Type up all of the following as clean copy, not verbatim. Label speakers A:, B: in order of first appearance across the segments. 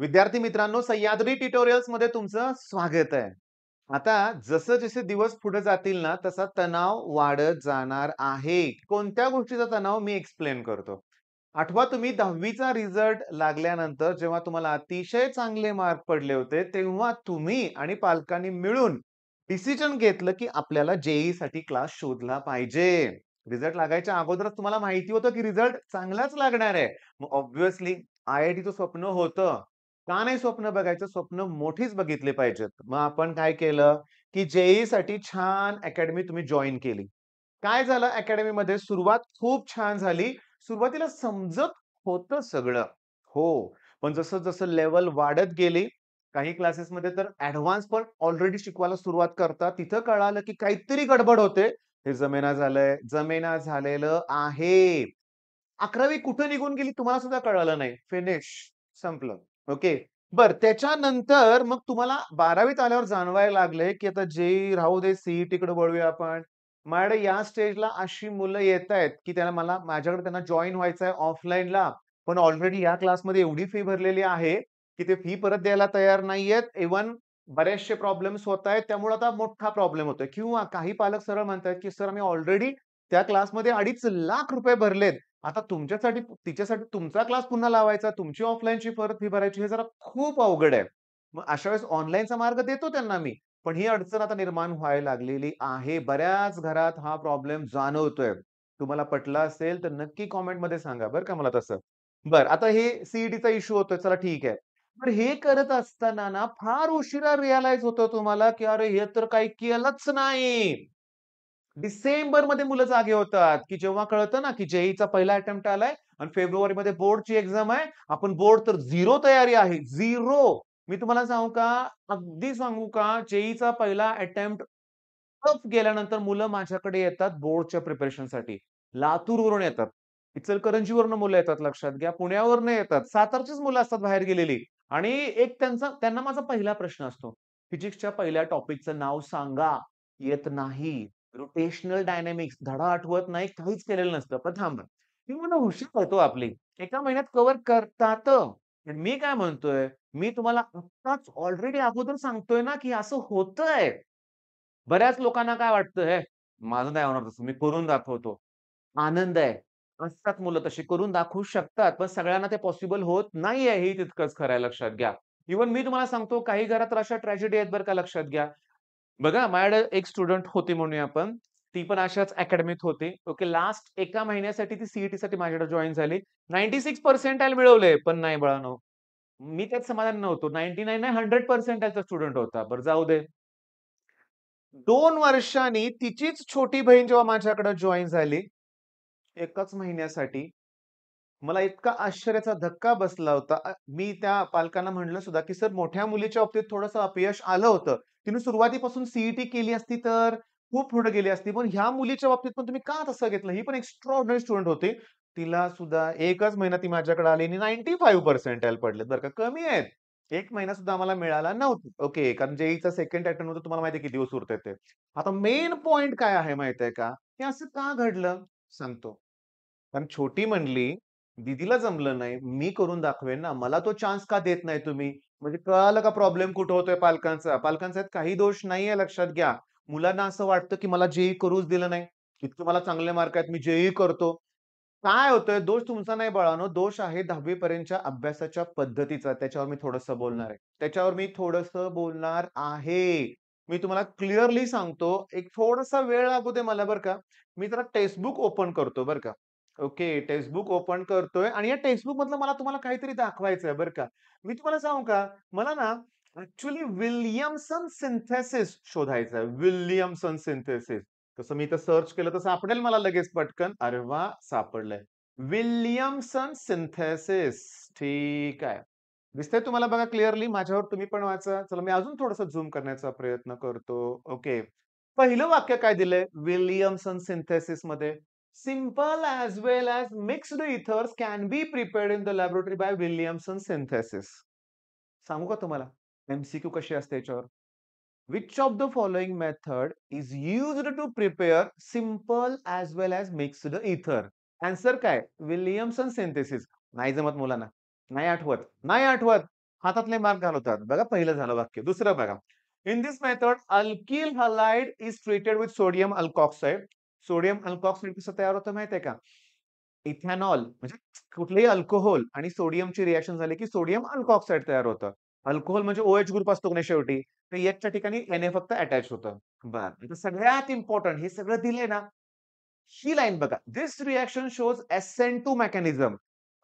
A: विद्यार्थी मित्रांनो, सह्याद्री ट्युटोरियल्समध्ये तुमचं स्वागत आहे. आता जसे दिवस पुढे जातील ना, तसा तणाव वाढत जाणार आहे. कोणत्या गोष्टीचा तणाव मी एक्सप्लेन करतो. आठवा तुम्ही 10वीचा रिझल्ट लागल्यानंतर जेव्हा तुम्हाला अतिशय चांगले मार्क पडले होते, तेव्हा तुम्ही आणि पालकांनी मिळून डिसिजन घेतलं, की आपल्याला साठी क्लास शोधला पाहिजे. रिझल्ट लागायच्या अगोदरच तुम्हाला माहिती होतं, की रिझल्ट चांगलाच लागणार आहे. मग ऑब्व्हियसली IITचं स्वप्न होतं. का नाही स्वप्न बघायचं? स्वप्न मोठीच बघितली पाहिजेत. मग आपण काय केलं, की साठी छान अकॅडमी तुम्ही जॉइन केली. काय झालं अकॅडमीमध्ये सुरुवात खूप छान झाली. सुरुवातीला समजत होतं सगळं. हो. पण जसं-जसं लेव्हल वाढत गेली, काही क्लासेसमध्ये तर ॲडव्हान्स पण ऑलरेडी शिकवायला सुरुवात करतात. तिथं कळालं, की काहीतरी गडबड होते. हे जमेना झालंय, जमेना झालेलं आहे. 11वी कुठं निघून गेली तुम्हाला सुद्धा कळालं नाही. फिनिश. संपलं. ओके. बरं त्याच्यानंतर मग तुम्हाला 12वीत आल्यावर जाणवायला लागले, की आता जे राहू दे सी-ई-टीकडे वळूया आपण. माझ्याकडे या स्टेजला अशी मुलं येतायत, की माझ्याकडे त्यांना जॉइन व्हायचं आहे ऑफलाईनला. पण ऑलरेडी या क्लासमध्ये एवढी फी भरलेली आहे, की ते फी परत द्यायला तयार नाहीयेत. इव्हन बरेचसे प्रॉब्लेम्स होतायत. त्यामुळे आता मोठा प्रॉब्लेम होतोय किंवा काही पालक सरळ म्हणतायत, की "सर आम्ही ऑलरेडी त्या क्लासमध्ये ₹2.5 लाख भरलेत. आता तिच्यासाठी तुमचा क्लास पुन्हा लावायचा, तुमची ऑफलाईनची परत फी भरायची, हे जरा खूप अवघड आहे." मग अशा वेळेस ऑनलाईनचा मार्ग देतो त्यांना मी. पण ही अडचण आता निर्माण व्हायला लागलेली आहे. बऱ्याच घरात हा प्रॉब्लेम जाणवतोय. तुम्हाला पटलं असेल तर नक्की कमेंटमध्ये सांगा बरं का मला तसं. बरं आता हे सी इश्यू होतोय चला ठीक आहे. पण हे करत असताना ना फार उशिरा रिअलाईज होतं तुम्हाला, की अरे हे तर काही केलंच नाही. डिसेंबरमध्ये मुलं जागे होतात, की जेव्हा कळतं ना, की जेईचा पहिला अटेम्प्ट आलाय आणि फेब्रुवारीमध्ये बोर्डची एक्झाम आहे. आपण बोर्ड तर झिरो तयारी आहे. झिरो. मी तुम्हाला सांगू का, अगदी सांगू का, जेईचा पहिला अटेम्प्ट टफ गेल्यानंतर मुलं माझ्याकडे येतात बोर्डच्या प्रिपरेशनसाठी. लातूरवरून येतात. इचलकरंजीवरून मुलं येतात लक्षात घ्या. पुण्यावरून येतात. सातारचीच मुलं असतात बाहेर गेलेली आणि त्यांना माझा पहिला प्रश्न असतो. फिजिक्सच्या पहिल्या टॉपिकचं नाव सांगा. येत नाही. रोटेशनल डायनॅमिक्स धडा आठवत नाही, काहीच केलेलं नसतं. पण थांबा, ही मुलं हुशार आहेत हो आपली. एका महिन्यात कव्हर करतात. पण मी काय म्हणतोय, मी तुम्हाला आत्ताच ऑलरेडी अगोदर सांगतोय ना, की असं होतंय. बऱ्याच लोकांना काय वाटतं, "हे माझं नाही होणार तसं, मी करून दाखवतो." आनंद आहे. असतात मुलं तशी करून दाखवू शकतात, पण सगळ्यांना ते पॉसिबल होत नाहीये, हेही तितकंच खरं आहे लक्षात घ्या. इव्हन मी तुम्हाला सांगतो काही घरात तर अशा ट्रॅजेडी आहेत बरं का लक्षात घ्या. बघा माझ्याकडे एक स्टुडंट होती म्हणूया आपण. ती पण अशाच अकॅडमीत होती. ओके. लास्ट एका महिन्यासाठी ती सी माझ्याकडे जॉइन झाली. 96 पर्सेंटाइल मिळवले. पण नाही बाळांनो, मी त्यात समाधानी नव्हतो. 99 नाही 100 पर्सेंटाइलचा स्टुडंट होता. बरं जाऊ दे. 2 वर्षांनी तिचीच छोटी बहीण जेव्हा माझ्याकडे जॉइन झाली, एकाच महिन्यासाठी, मला इतका आश्चर्याचा धक्का बसला होता. मी त्या पालकांना म्हटलं सुद्धा, की "सर मोठ्या मुलीच्या बाबतीत थोडंसं अपयश आलं होतं. तिने सुरुवातीपासून सी केली असती तर खूप पुढे गेली असती. पण ह्या मुलीच्या बाबतीत पण तुम्ही का तसं घेतलं? ही पण एक्स्ट्राऑर्डिनरी स्टुडंट होती. तिला सुद्धा एकच महिना ती माझ्याकडे आली आणि 95 पर्सेंटाइल पडलेत बरं का. कमी आहेत. 1 महिना सुद्धा आम्हाला मिळाला नव्हता. ओके. कारण जेईचा सेकंड अटेम्प्ट होता. तुम्हाला माहिती आहे किती दिवस उरतायत ते. आता मेन पॉइंट काय आहे माहिती आहे का? हे असं का घडलं? सांगतो. कारण छोटी म्हणली, "दीदीला जमलं नाही, मी करून दाखवेन ना. मला तो चान्स का देत नाही तुम्ही?" म्हणजे कळालं का प्रॉब्लेम कुठं होतोय पालकांचा. पालकांचा यात काही दोष नाहीये लक्षात घ्या. मुलांना असं वाटतं, की मला जेईई करूच दिलं नाही. इतके मला चांगले मार्क आहेत, मी जेईई करतो. काय होतंय, दोष तुमचा नाही बाळांनो, दोष आहे 10वी पर्यंतच्या अभ्यासाच्या पद्धतीचा. त्याच्यावर मी थोडंसं बोलणार आहे. त्याच्यावर मी थोडंसं बोलणार आहे. मी तुम्हाला क्लिअरली सांगतो, एक थोडासा वेळ लागू दे मला बरं का. मी जरा टेक्स्टबुक ओपन करतो बरं का. ओके, टेक्स्टबुक ओपन करतोय आणि या टेक्स्टबुकमधलं मला तुम्हाला काहीतरी दाखवायचं आहे बरं का. मी तुम्हाला सांगू का, मला ना ॲक्चुअली विल्यमसन सिंथेसिस शोधायचं आहे. Williamson synthesis. तसं मी इथं सर्च केलं तर सापडेल मला लगेच पटकन. अरे वाह! सापडलंय. Williamson synthesis. ठीक आहे. दिसतंय तुम्हाला बघा क्लिअरली माझ्यावर तुम्ही पण वाचा. चला मी अजून थोडंसं झूम करण्याचा प्रयत्न करतो. ओके. पहिलं वाक्य काय दिलंय Williamson सिंथेसिसमध्ये? Simple as well as mixed ethers can be prepared in the laboratory by Williamson synthesis. सांगू का तुम्हाला? MCQ कशी असते याच्यावर? Which of the following method is used to prepare simple as well as mixed ether? Answer काय? Williamson synthesis. नाही जमत मुलांना. नाही आठवत. नाही आठवत. हातातले मार्क घालवतात. बघा पहिलं झालं वाक्य. दुसरं बघा. In this method alkyl halide is treated with sodium alkoxide. Sodium alkoxide कसं तयार होतं माहिती आहे का? इथेनॉल म्हणजे कुठलेही अल्कोहोल आणि सोडियमची रिएक्शन झाली की सोडियम अल्कॉक्साइड तयार होतं. अल्कोहोल म्हणजे OH ग्रुप असतो की नाही शेवटी. तर एकच्या ठिकाणी Na फक्त अटॅच होतं. बरं. आता सगळ्यात इम्पोर्टंट हे सगळं दिलंय ना, ही लाईन बघा. "This reaction shows SN2 mechanism."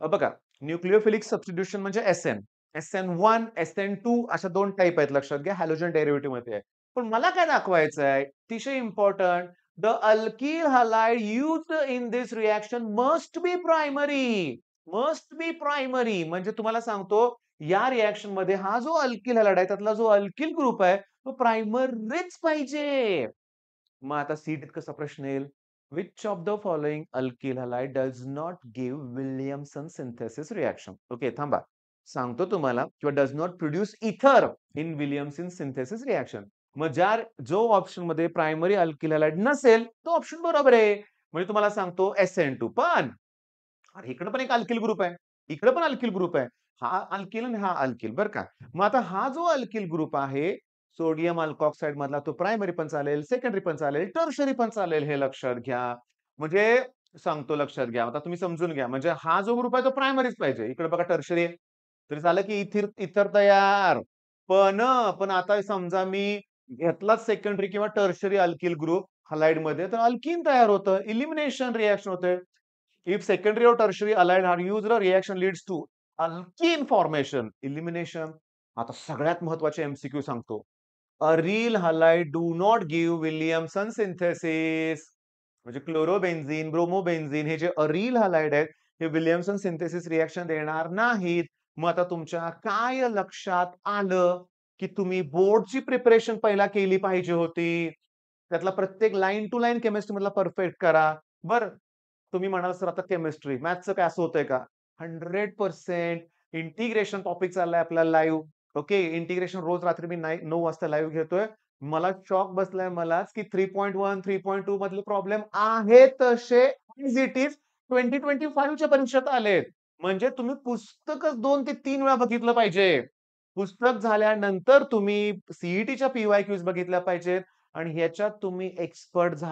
A: बघा न्यूक्लिओफिलिक सबस्टिट्यूशन म्हणजे SN. SN1, SN2 अशा 2 टाइप आहेत लक्षात घ्या. हॅलोजन डेरिव्हेटिव्हमध्ये आहे. पण मला काय दाखवायचं आहे, अतिशय important the alkyl halide used in this reaction must be primary. Must be primary म्हणजे तुम्हाला सांगतो या रिएक्शनमध्ये हा जो अल्किल हलाइड आहे त्यातला जो अल्किल ग्रुप आहे तो प्रायमरीच पाहिजे. मग आता सीट कसा प्रश्न येईल? Which of the following alkyl halide does not give Williamson synthesis reaction? Okay, थांबा. सांगतो तुम्हाला किंवा डज नॉट प्रोड्यूस इथर इन विलियमसन सिंथेसिस रिएक्शन. मग जो ऑप्शन मध्ये प्रायमरी अल्किल हलाइड नसेल, तो ऑप्शन बरोबर आहे. म्हणजे तुम्हाला सांगतो SN2 पण अरे इकडे पण एक अल्किल ग्रुप आहे. इकडे पण अल्किल ग्रुप आहे. हा अल्किल आणि हा अल्किल बरं का. मग आता हा जो अल्किल ग्रुप आहे, सोडियम अल्कॉक्साइड मधला तो प्रायमरी पण चालेल, सेकंडरी पण चालेल, टर्शरी पण चालेल हे लक्षात घ्या. म्हणजे सांगतो लक्षात घ्या. आता तुम्ही समजून घ्या. म्हणजे हा जो ग्रुप आहे तो प्रायमरीच पाहिजे. इकडे बघा टर्शरी आहे. तर झालं की इथर तयार. पण आता समजा मी घेतलाच सेकंडरी किंवा टर्शरी अल्किल ग्रुप हलाइडमध्ये तर अल्कीन तयार होतं. एलिमिनेशन रिएक्शन होते. If secondary or tertiary allied are used, a reaction leads to alkene formation, elimination. आता सगळ्यात महत्वाचे MCQ सांगतो. Aryl halide do not give Williamson synthesis. म्हणजे क्लोरोबेन्झीन, ब्रोमोबेन्झीन हे जे अरिल हलाइड आहेत, हे विलियमसन सिंथेसिस रिएक्शन देणार नाहीत. मग आता तुमच्या काय लक्षात आलं, की तुम्ही बोर्डची प्रिपरेशन पहिला केली पाहिजे होती. त्यातला प्रत्येक लाईन टू लाईन केमिस्ट्री मधला परफेक्ट करा. बरं, तुम्ही म्हणाल सर आता केमिस्ट्री, मॅथ्सचं काय असं होतंय का? 100% इंटिग्रेशन टॉपिक चाललाय आपला लाईव्ह. ओके, इंटिग्रेशन रोज रात्री मी 9 वाजता लाईव्ह घेतोय. मला शॉक बसलाय मलाच, की 3.1, 3.2 मधले प्रॉब्लेम आहेत तसे ॲज इट इज 2025 च्या परीक्षेत आलेत. म्हणजे तुम्ही पुस्तकच 2 ते 3 वेळा बघितलं पाहिजे. पुस्तक झाल्यानंतर तुम्ही सीईटीच्या पी-वाय-क्यूज बघितल्या पाहिजेत. आणि ह्याच्यात तुम्ही एक्सपर्ट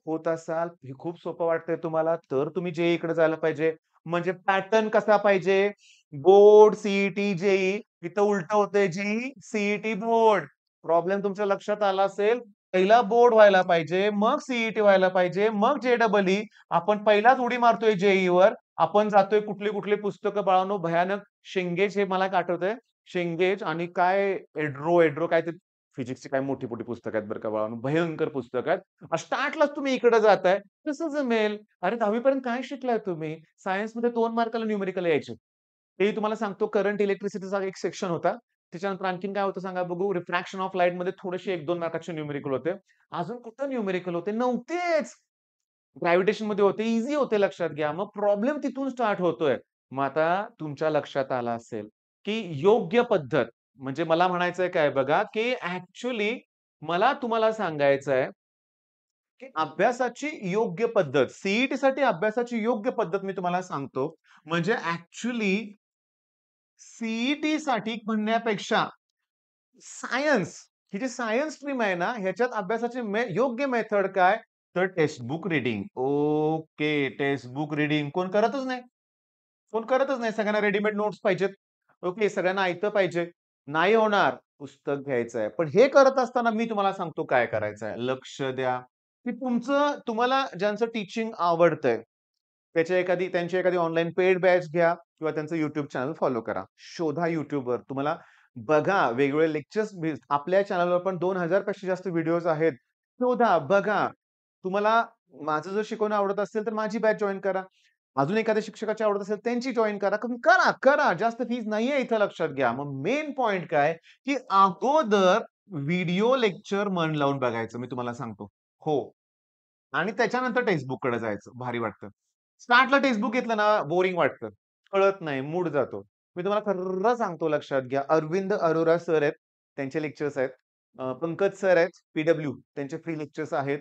A: होत असाल, हे खूप सोपं वाटतंय तुम्हाला, तर तुम्ही जेईकडे जायला पाहिजे. म्हणजे पॅटर्न कसा पाहिजे? Board, CET, JEE. इथं उलटं होतंय जेईई, सीईटी, बोर्ड. प्रॉब्लेम तुमच्या लक्षात आला असेल. पहिला बोर्ड व्हायला पाहिजे, मग सीईटी व्हायला पाहिजे, मग जेईई. आपण पहिलाच उडी मारतोय जेईईवर. आपण जातोय कुठली पुस्तकं बाळांनो भयानक. शेंगेज हे मला एक आठवतंय. शेंगेज आणि काय एड्रो काय ते फिजिक्सची काय मोठी-मोठी पुस्तकं आहेत बरं का बाळांनो, भयंकर पुस्तकं आहेत. स्टार्टलाच तुम्ही इकडे जाताय, कसं जमेल? अरे 10वी पर्यंत काय शिकलाय तुम्ही? सायन्समध्ये 2 मार्काला न्यूमेरिकल यायचे. तेही तुम्हाला सांगतो करंट इलेक्ट्रिसिटीचा एक सेक्शन होता. त्याच्यानंतर आणखीन काय होतं सांगा बघू? रिफ्रॅक्शन ऑफ लाईटमध्ये थोडेसे 1-2 मार्काचे न्यूमेरिकल होते. अजून कुठं न्यूमेरिकल होते? नव्हतेच. ग्रॅव्हिटेशनमध्ये होते, ईझी होते लक्षात घ्या. मग प्रॉब्लेम तिथून स्टार्ट होतोय. मग आता तुमच्या लक्षात आलं असेल, की योग्य पद्धत म्हणजे मला म्हणायचंय काय बघा, की ॲक्चुअली मला तुम्हाला सांगायचंय, की अभ्यासाची योग्य पद्धत, साठी अभ्यासाची योग्य पद्धत मी तुम्हाला सांगतो. म्हणजे ॲक्चुअली साठी म्हणण्यापेक्षा सायन्स, ही जी सायन्स स्ट्रीम आहे ना, ह्याच्यात अभ्यासाची योग्य मेथड काय? तर text book reading. Okay, text book reading कोण करतच नाही. कोण करतच नाही. सगळ्यांना रेडीमेड नोट्स पाहिजेत. ओके, सगळ्यांना आयतं पाहिजे. नाही होणार. पुस्तक घ्यायचंय. पण हे करत असताना मी तुम्हाला सांगतो काय करायचंय. लक्ष द्या, की तुम्हाला ज्यांचं टीचिंग आवडतंय, त्यांची एखादी ऑनलाईन पेड बॅच घ्या किंवा त्यांचं YouTube चॅनल फॉलो करा. शोधा YouTubeवर. तुम्हाला बघा वेगवेगळे लेक्चर्स आपल्या चॅनलवर पण 2000 पेक्षा जास्त व्हिडिओज आहेत. शोधा, बघा. तुम्हाला माझं जर शिकवणं आवडत असेल, तर माझी बॅच जॉइन करा. अजून एखाद्या शिक्षकाची आवडत असेल, त्यांची जॉइन करा. करा. जास्त फीज नाहीये इथं लक्षात घ्या. मग मेन पॉइंट काय, की अगोदर व्हिडिओ लेक्चर मन लावून बघायचं मी तुम्हाला सांगतो. हो. आणि त्याच्यानंतर टेक्स्ट बुककडे जायचं. भारी वाटतं. स्टार्टला टेक्स्ट बुक घेतलं ना, बोरिंग वाटतं. कळत नाही, मूड जातो. मी तुम्हाला खरं सांगतो लक्षात घ्या. अरविंद अरोरा सर आहेत. त्यांचे लेक्चर्स आहेत. पंकज सर आहेत, पी-डब्ल्यू त्यांचे फ्री लेक्चर्स आहेत.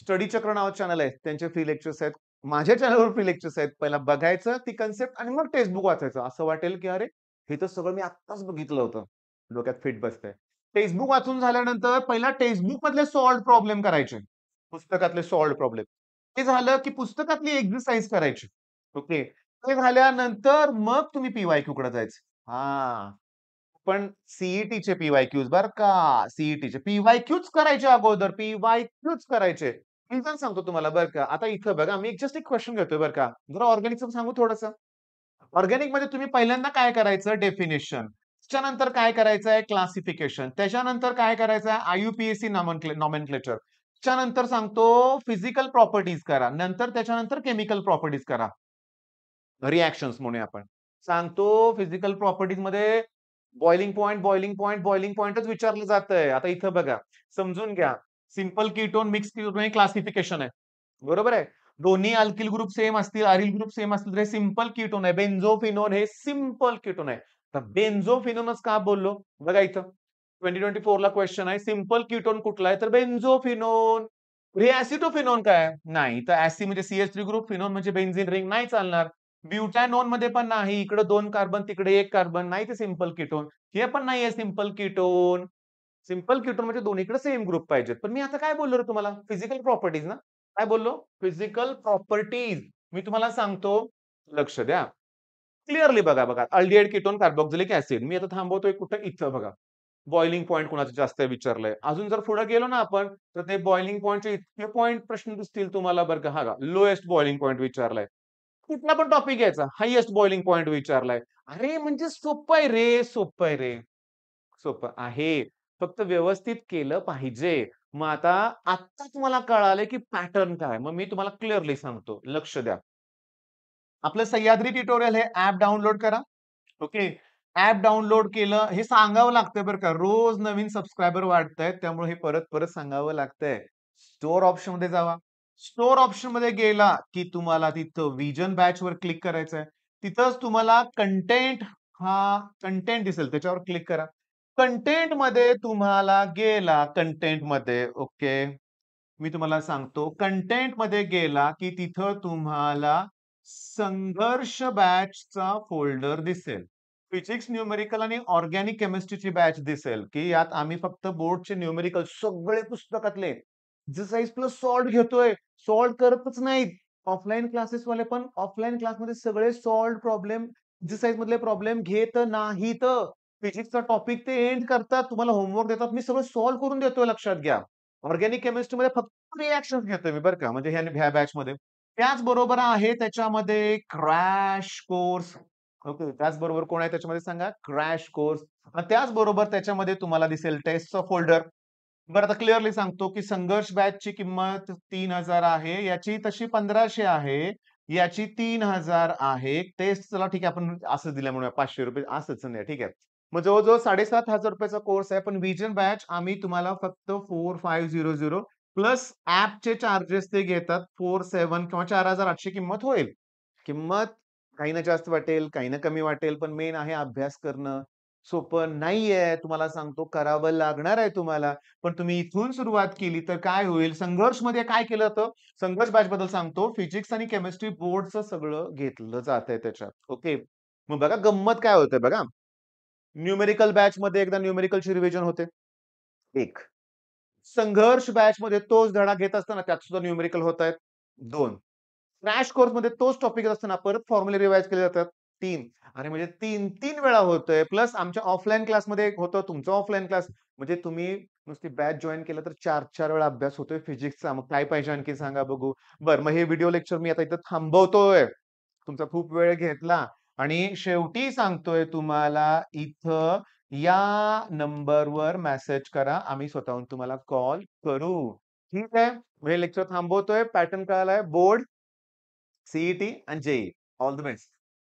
A: स्टडी चक्र नावाचं चॅनल आहे. त्यांचे फ्री लेक्चर्स आहेत. माझ्या चॅनलवर फ्री लेक्चर्स आहेत. पहिला बघायचं ती कन्सेप्ट आणि मग टेक्स्ट बुक वाचायचं. असं वाटेल की अरे हे तर सगळं मी आत्ताच बघितलं होतं. डोक्यात फिट बसतंय. टेक्स्टबुक वाचून झाल्यानंतर पहिला टेक्स्टबुक मधले सॉल्व्ड प्रॉब्लेम करायचे. पुस्तकातले सॉल्व्ड प्रॉब्लेम. ते झालं की पुस्तकातली एक्सरसाइज करायची. ओके. ते झाल्यानंतर मग तुम्ही पी-वाय-क्यूकडे जायचं. हां. पण सी-ई-टीचे पी-वाय-क्यूज बरं का. सी-ई-टीचे पी-वाय-क्यूच करायचे अगोदर. पी-वाय-क्यूच करायचे. रिझन सांगतो तुम्हाला बरं का. आता इथं बघा मी जस्ट एक क्वेशन घेतोय बरं का. जरा ऑर्गॅनिकचं सांगू थोडंसं. ऑर्गॅनिकमध्ये तुम्ही पहिल्यांदा काय करायचं डेफिनिशन. त्याच्यानंतर काय करायचं आहे क्लासिफिकेशन. त्याच्यानंतर काय करायचं आहे आय-यू-पी-ए-सी नॉमेनक्लेचर. त्याच्यानंतर सांगतो फिजिकल प्रॉपर्टीज करा. नंतर त्याच्यानंतर केमिकल प्रॉपर्टीज करा. रिएक्शन्स म्हणूया आपण. सांगतो फिजिकल प्रॉपर्टीजमध्ये boiling point, boiling point, boiling पॉइंटच विचारलं जातंय. आता इथं बघा, समजून घ्या. सिंपल कीटोन, मिक्स कीटोन हे क्लासिफिकेशन आहे. बरोबर आहे. दोन्ही अल्किल ग्रुप सेम असतील, अरिल ग्रुप सेम असतील तर हे सिंपल कीटोन आहे. बेन्झोफिनोन हे सिंपल कीटोन आहे. तर बेन्झोफिनोनच का बोललो? बघा इथं 2024 ला क्वेश्चन आहे. सिंपल कीटोन कुठला आहे? तर बेन्झोफिनोन. हे ॲसिटोफिनोन काय? नाही. तर ॲसि म्हणजे CH3 ग्रुप, फिनोन म्हणजे बेन्झीन रिंग नाही चालणार. ब्युटॅनोन मध्ये पण नाही. इकडे 2 कार्बन, तिकडे 1 कार्बन. नाही ते सिंपल कीटोन. हे पण नाहीये सिंपल कीटोन. सिंपल कीटोन म्हणजे दोन्हीकडे सेम ग्रुप पाहिजेत. पण मी आता काय बोललो रे तुम्हाला? फिजिकल प्रॉपर्टीज ना? काय बोललो? Physical properties. मी तुम्हाला सांगतो, लक्ष द्या. क्लिअरली बघा, बघा. Aldehyde ketone, carboxylic acid. मी आता थांबवतोय कुठं? इथं बघा. बॉइलिंग पॉइंट कुणाचं जास्त आहे विचारलंय. अजून जर पुढे गेलो ना आपण, तर ते बॉइलिंग पॉइंटचे इतके पॉइंट प्रश्न दिसतील तुम्हाला बरं का. हां का. लोएस्ट बॉइलिंग पॉइंट विचारलाय. कुठला पण टॉपिक घ्यायचा. हायेस्ट बॉइलिंग पॉइंट विचारलाय. अरे म्हणजे सोपं आहे रे, सोपं आहे रे. सोपं आहे. फक्त व्यवस्थित केलं पाहिजे. मग आता तुम्हाला कळालंय की पॅटर्न काय? मग मी तुम्हाला क्लिअरली सांगतो. लक्ष द्या. आपलं सह्याद्री ट्युटोरियल हे ॲप डाउनलोड करा. ओके. ॲप डाउनलोड केलं हे सांगावं लागतंय बरं का. रोज नवीन सबस्क्रायबर वाढतायत. त्यामुळे हे परत-परत सांगावं लागतंय. स्टोअर ऑप्शनमध्ये जावा. स्टोअर ऑप्शनमध्ये गेला, की तुम्हाला तिथं व्हिजन बॅचवर क्लिक करायचंय. तिथंच तुम्हाला कंटेंट हा कंटेंट दिसेल त्याच्यावर क्लिक करा. कंटेंटमध्ये तुम्हाला गेला कंटेंटमध्ये ओके. मी तुम्हाला सांगतो कंटेंटमध्ये गेला, की तिथं तुम्हाला संघर्ष बॅचचा फोल्डर दिसेल. फिजिक्स, न्यूमेरिकल आणि ऑर्गॅनिक केमिस्ट्रीची बॅच दिसेल, की यात आम्ही फक्त बोर्डचे न्यूमेरिकल सगळे पुस्तकातले एक्सरसाइज प्लस सॉल्व्ह घेतोय. सॉल्व्ह करतच नाहीत. ऑफलाईन क्लासेसवाले पण ऑफलाईन क्लासमध्ये सगळे सॉल्व्ह प्रॉब्लेम एक्सरसाइज मधले प्रॉब्लेम घेत नाहीत. फिजिक्सचा टॉपिक ते एंड करतात. तुम्हाला होमवर्क देतात. मी सगळं सॉल्व्ह करून देतोय लक्षात घ्या. ऑर्गॅनिक केमिस्ट्रीमध्ये फक्त रिएक्शन्स घेतोय मी बरं का, म्हणजे ह्या बॅचमध्ये. त्याचबरोबर आहे त्याच्यामध्ये क्रॅश कोर्स. ओके. त्याचबरोबर कोण आहे त्याच्यामध्ये सांगा? Crash course. त्याचबरोबर त्याच्यामध्ये तुम्हाला दिसेल टेस्टचा फोल्डर. बरं आता क्लिअरली सांगतो, की संघर्ष बॅचची किंमत 3,000 आहे. याची तशी 1,500 आहे. याची 3,000 आहे. टेस्ट चला ठीक आहे आपण असंच दिल्या म्हणूया ₹500 असंच नाही ठीक आहे. मग जवळ-जवळ ₹7,500 चा कोर्स आहे. पण व्हिजन बॅच आम्ही तुम्हाला फक्त 4,500 प्लस ॲपचे चार्जेस ते घेतात 4,700 किंवा 4,800 किंमत होईल. किंमत काहींना जास्त वाटेल, काहींना कमी वाटेल, पण मेन आहे अभ्यास करणं. सोपं नाहीये. तुम्हाला सांगतो करावं लागणार आहे तुम्हाला. पण तुम्ही इथून सुरुवात केली तर काय होईल? संघर्षमध्ये काय केलं होतं? संघर्ष बॅचबद्दल सांगतो. फिजिक्स आणि केमिस्ट्री बोर्डचं सगळं घेतलं जातंय त्याच्यात. ओके. मग बघा गंमत काय होते बघा. न्यूमेरिकल बॅचमध्ये एकदा न्यूमेरिकलची रिव्हिजन होते. 1. संघर्ष बॅचमध्ये तोच धडा घेत असताना त्यात सुद्धा न्यूमेरिकल होतायत. 2. क्रॅश कोर्समध्ये तोच टॉपिक असताना परत फॉर्म्युला रिवाईज केले जातात. 3. अरे म्हणजे 3 वेळा होतोय. प्लस आमच्या ऑफलाईन क्लासमध्ये एक होतं, तुमचा ऑफलाईन क्लास. म्हणजे तुम्ही नुसती बॅच जॉइन केलं तर 4-4 वेळा अभ्यास होतोय फिजिक्सचा. मग काय पाहिजे आणखी सांगा बघू. बरं मग हे व्हिडिओ लेक्चर मी आता इथं थांबवतोय. तुमचा खूप वेळ घेतला आणि शेवटी सांगतोय तुम्हाला इथं या नंबरवर मेसेज करा. आम्ही स्वतःहून तुम्हाला कॉल करू. ठीक आहे. हे लेक्चर थांबवतोय. पॅटर्न कळालाय. बोर्ड, सी-ई-टी आणि जे-ई. All the best.